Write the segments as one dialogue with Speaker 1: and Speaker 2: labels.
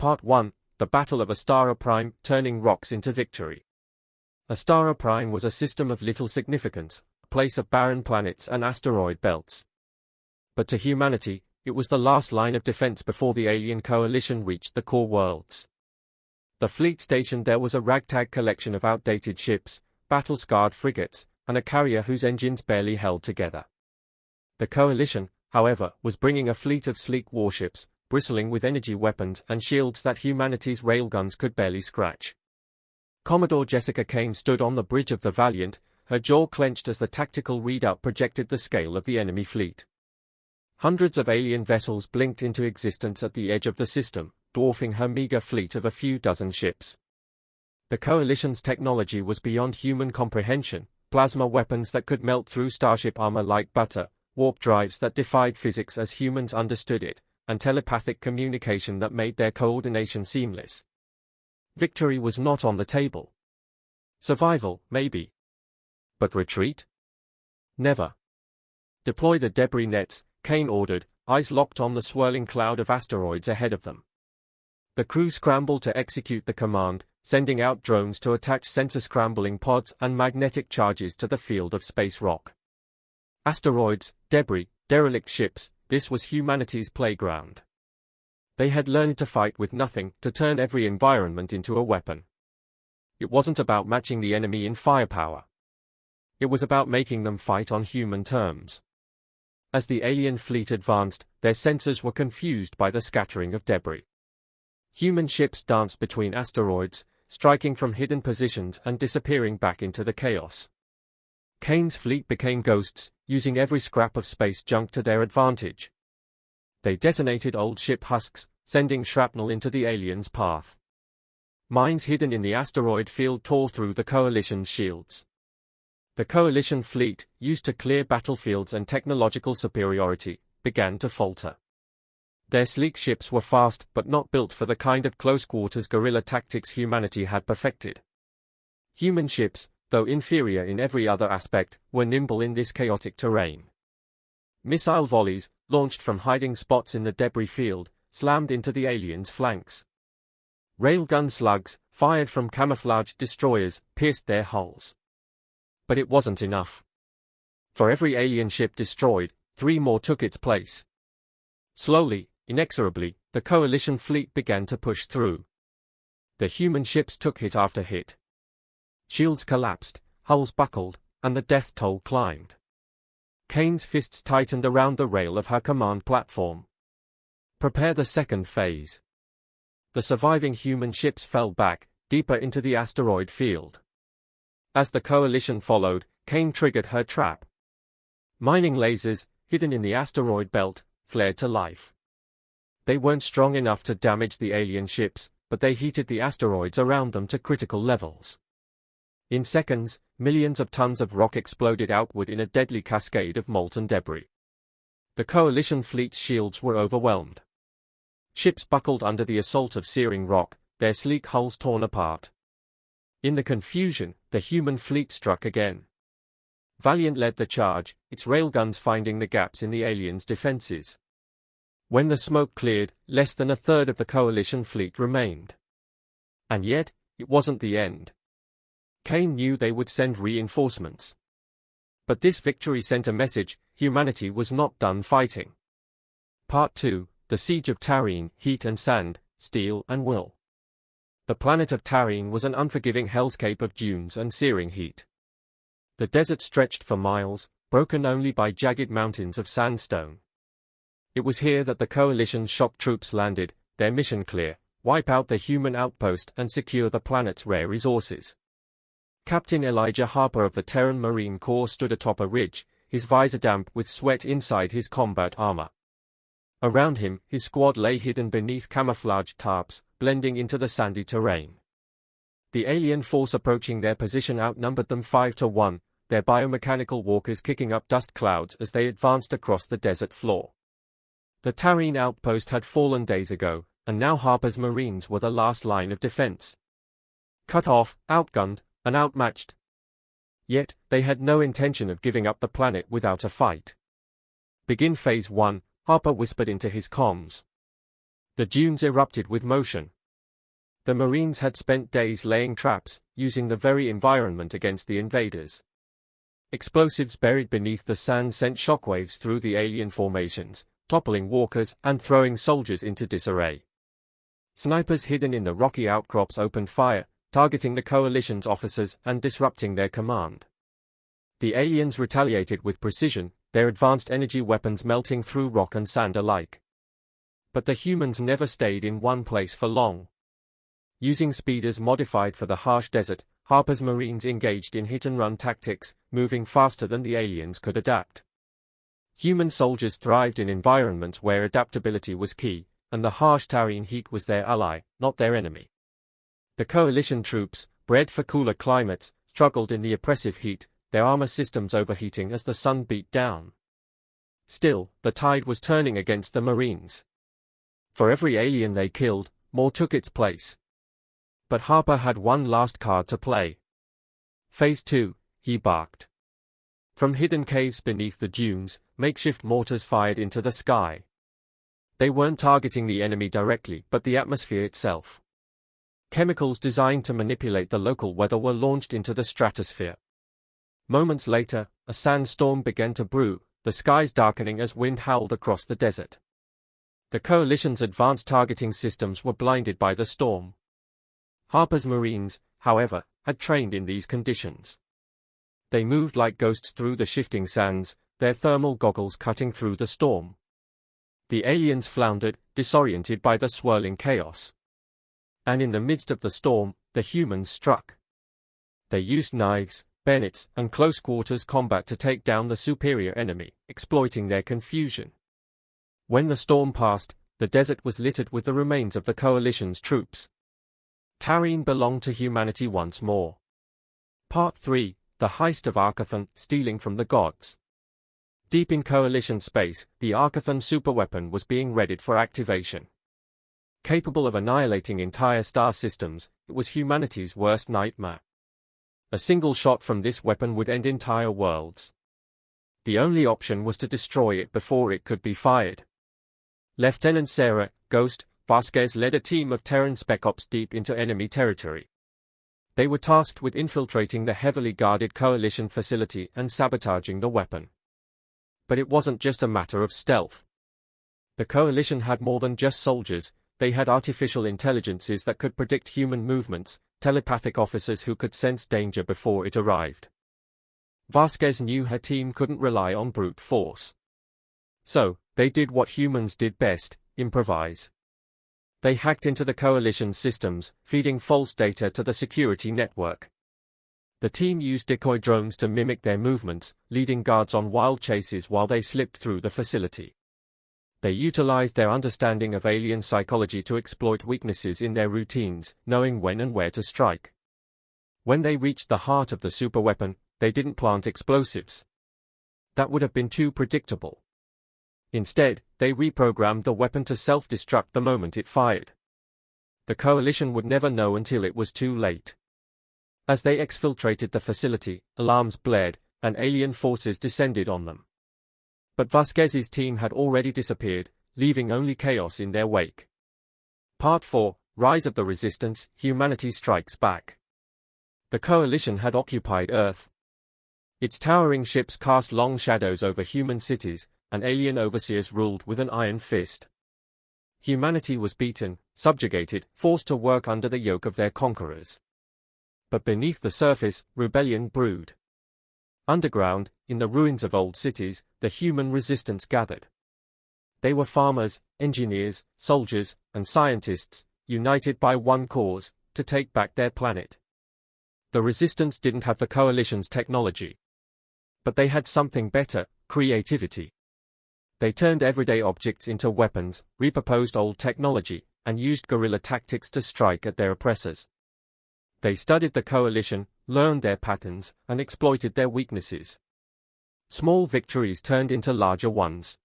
Speaker 1: Part 1, The Battle of Astara Prime, Turning Rocks into Victory. Astara Prime was a system of little significance, a place of barren planets and asteroid belts. But to humanity, it was the last line of defense before the alien coalition reached the core worlds. The fleet stationed there was a ragtag collection of outdated ships, battle-scarred frigates, and a carrier whose engines barely held together. The coalition, however, was bringing a fleet of sleek warships, bristling with energy weapons and shields that humanity's railguns could barely scratch. Commodore Jessica Kane stood on the bridge of the Valiant, her jaw clenched as the tactical readout projected the scale of the enemy fleet. Hundreds of alien vessels blinked into existence at the edge of the system, dwarfing her meager fleet of a few dozen ships. The Coalition's technology was beyond human comprehension: plasma weapons that could melt through starship armor like butter, warp drives that defied physics as humans understood it, and telepathic communication that made their coordination seamless. Victory was not on the table. Survival, maybe. But retreat? Never. Deploy the debris nets, Kane ordered, eyes locked on the swirling cloud of asteroids ahead of them. The crew scrambled to execute the command, sending out drones to attach sensor-scrambling pods and magnetic charges to the field of space rock. Asteroids, debris, derelict ships, this was humanity's playground. They had learned to fight with nothing, to turn every environment into a weapon. It wasn't about matching the enemy in firepower. It was about making them fight on human terms. As the alien fleet advanced, their sensors were confused by the scattering of debris. Human ships danced between asteroids, striking from hidden positions and disappearing back into the chaos. Kane's fleet became ghosts, using every scrap of space junk to their advantage. They detonated old ship husks, sending shrapnel into the aliens' path. Mines hidden in the asteroid field tore through the Coalition's shields. The Coalition fleet, used to clear battlefields and technological superiority, began to falter. Their sleek ships were fast but not built for the kind of close-quarters guerrilla tactics humanity had perfected. Human ships, though inferior in every other aspect, were nimble in this chaotic terrain. Missile volleys, launched from hiding spots in the debris field, slammed into the aliens' flanks. Railgun slugs, fired from camouflaged destroyers, pierced their hulls. But it wasn't enough. For every alien ship destroyed, 3 more took its place. Slowly, inexorably, the Coalition fleet began to push through. The human ships took hit after hit. Shields collapsed, hulls buckled, and the death toll climbed. Kane's fists tightened around the rail of her command platform. Prepare the second phase. The surviving human ships fell back, deeper into the asteroid field. As the Coalition followed, Kane triggered her trap. Mining lasers, hidden in the asteroid belt, flared to life. They weren't strong enough to damage the alien ships, but they heated the asteroids around them to critical levels. In seconds, millions of tons of rock exploded outward in a deadly cascade of molten debris. The Coalition fleet's shields were overwhelmed. Ships buckled under the assault of searing rock, their sleek hulls torn apart. In the confusion, the human fleet struck again. Valiant led the charge, its railguns finding the gaps in the aliens' defenses. When the smoke cleared, less than a third of the Coalition fleet remained. And yet, it wasn't the end. Kane knew they would send reinforcements. But this victory sent a message: humanity was not done fighting. Part 2, The Siege of Tarine, Heat and Sand, Steel and Will. The planet of Tarine was an unforgiving hellscape of dunes and searing heat. The desert stretched for miles, broken only by jagged mountains of sandstone. It was here that the Coalition's shock troops landed, their mission clear: wipe out the human outpost and secure the planet's rare resources. Captain Elijah Harper of the Terran Marine Corps stood atop a ridge, his visor damp with sweat inside his combat armor. Around him, his squad lay hidden beneath camouflaged tarps, blending into the sandy terrain. The alien force approaching their position outnumbered them 5-1, their biomechanical walkers kicking up dust clouds as they advanced across the desert floor. The Tarine outpost had fallen days ago, and now Harper's Marines were the last line of defense. Cut off, outgunned, and outmatched. Yet, they had no intention of giving up the planet without a fight. Begin Phase 1, Harper whispered into his comms. The dunes erupted with motion, The Marines had spent days laying traps, using the very environment against the invaders. Explosives buried beneath the sand sent shockwaves through the alien formations, toppling walkers and throwing soldiers into disarray. Snipers hidden in the rocky outcrops opened fire, targeting the coalition's officers and disrupting their command. The aliens retaliated with precision, their advanced energy weapons melting through rock and sand alike. But the humans never stayed in one place for long. Using speeders modified for the harsh desert, Harper's Marines engaged in hit-and-run tactics, moving faster than the aliens could adapt. Human soldiers thrived in environments where adaptability was key, and the harsh Tarian heat was their ally, not their enemy. The coalition troops, bred for cooler climates, struggled in the oppressive heat, their armor systems overheating as the sun beat down. Still, the tide was turning against the Marines. For every alien they killed, more took its place. But Harper had one last card to play. Phase 2, he barked. From hidden caves beneath the dunes, makeshift mortars fired into the sky. They weren't targeting the enemy directly, but the atmosphere itself. Chemicals designed to manipulate the local weather were launched into the stratosphere. Moments later, a sandstorm began to brew, the skies darkening as wind howled across the desert. The coalition's advanced targeting systems were blinded by the storm. Harper's Marines, however, had trained in these conditions. They moved like ghosts through the shifting sands, their thermal goggles cutting through the storm. The aliens floundered, disoriented by the swirling chaos. And in the midst of the storm, the humans struck. They used knives, bayonets, and close-quarters combat to take down the superior enemy, exploiting their confusion. When the storm passed, the desert was littered with the remains of the coalition's troops. Tarian belonged to humanity once more. Part 3, The Heist of Archathon, Stealing from the Gods. Deep in coalition space, the Archathon superweapon was being readied for activation. Capable of annihilating entire star systems, it was humanity's worst nightmare. A single shot from this weapon would end entire worlds. The only option was to destroy it before it could be fired. Lieutenant Sarah, Ghost, Vasquez led a team of Terran Spec Ops deep into enemy territory. They were tasked with infiltrating the heavily guarded coalition facility and sabotaging the weapon. But it wasn't just a matter of stealth. The coalition had more than just soldiers, they had artificial intelligences that could predict human movements, telepathic officers who could sense danger before it arrived. Vasquez knew her team couldn't rely on brute force. So, they did what humans did best, improvise. They hacked into the coalition's systems, feeding false data to the security network. The team used decoy drones to mimic their movements, leading guards on wild chases while they slipped through the facility. They utilized their understanding of alien psychology to exploit weaknesses in their routines, knowing when and where to strike. When they reached the heart of the superweapon, they didn't plant explosives. That would have been too predictable. Instead, they reprogrammed the weapon to self-destruct the moment it fired. The coalition would never know until it was too late. As they exfiltrated the facility, alarms blared, and alien forces descended on them. But Vasquez's team had already disappeared, leaving only chaos in their wake. Part 4, Rise of the Resistance, Humanity Strikes Back. The coalition had occupied Earth. Its towering ships cast long shadows over human cities, and alien overseers ruled with an iron fist. Humanity was beaten, subjugated, forced to work under the yoke of their conquerors. But beneath the surface, rebellion brewed. Underground, in the ruins of old cities, the human resistance gathered. They were farmers, engineers, soldiers, and scientists, united by one cause, to take back their planet. The resistance didn't have the coalition's technology. But they had something better, creativity. They turned everyday objects into weapons, repurposed old technology, and used guerrilla tactics to strike at their oppressors. They studied the coalition, learned their patterns, and exploited their weaknesses. Small victories turned into larger ones.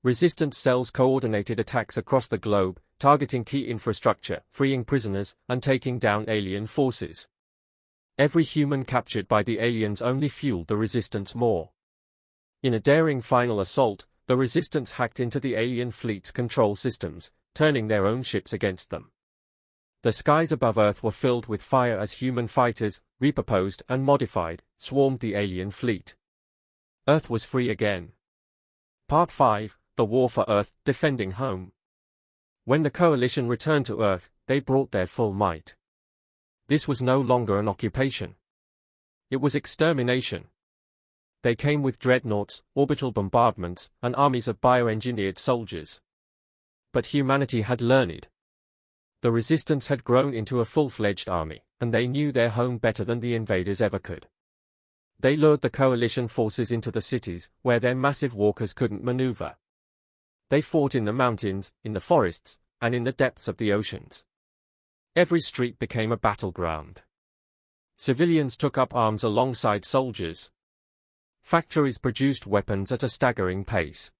Speaker 1: Resistance cells coordinated attacks across the globe, targeting key infrastructure, freeing prisoners, and taking down alien forces. Every human captured by the aliens only fueled the resistance more. In a daring final assault, the resistance hacked into the alien fleet's control systems, turning their own ships against them. The skies above Earth were filled with fire as human fighters, repurposed and modified, swarmed the alien fleet. Earth was free again. Part 5, The War for Earth, Defending Home. When the Coalition returned to Earth, they brought their full might. This was no longer an occupation. It was extermination. They came with dreadnoughts, orbital bombardments, and armies of bioengineered soldiers. But humanity had learned. The resistance had grown into a full-fledged army, and they knew their home better than the invaders ever could. They lured the coalition forces into the cities, where their massive walkers couldn't maneuver. They fought in the mountains, in the forests, and in the depths of the oceans. Every street became a battleground. Civilians took up arms alongside soldiers. Factories produced weapons at a staggering pace.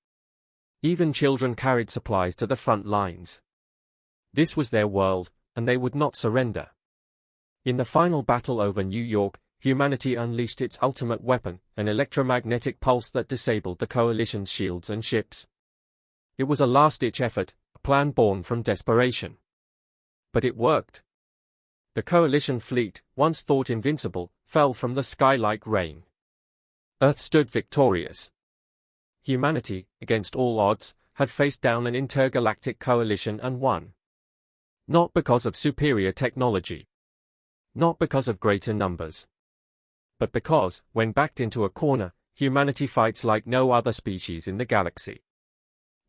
Speaker 1: Even children carried supplies to the front lines. This was their world, and they would not surrender. In the final battle over New York, humanity unleashed its ultimate weapon, an electromagnetic pulse that disabled the coalition's shields and ships. It was a last-ditch effort, a plan born from desperation. But it worked. The coalition fleet, once thought invincible, fell from the sky like rain. Earth stood victorious. Humanity, against all odds, had faced down an intergalactic coalition and won. Not because of superior technology. Not because of greater numbers. But because, when backed into a corner, humanity fights like no other species in the galaxy.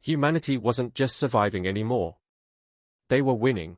Speaker 1: Humanity wasn't just surviving anymore. They were winning.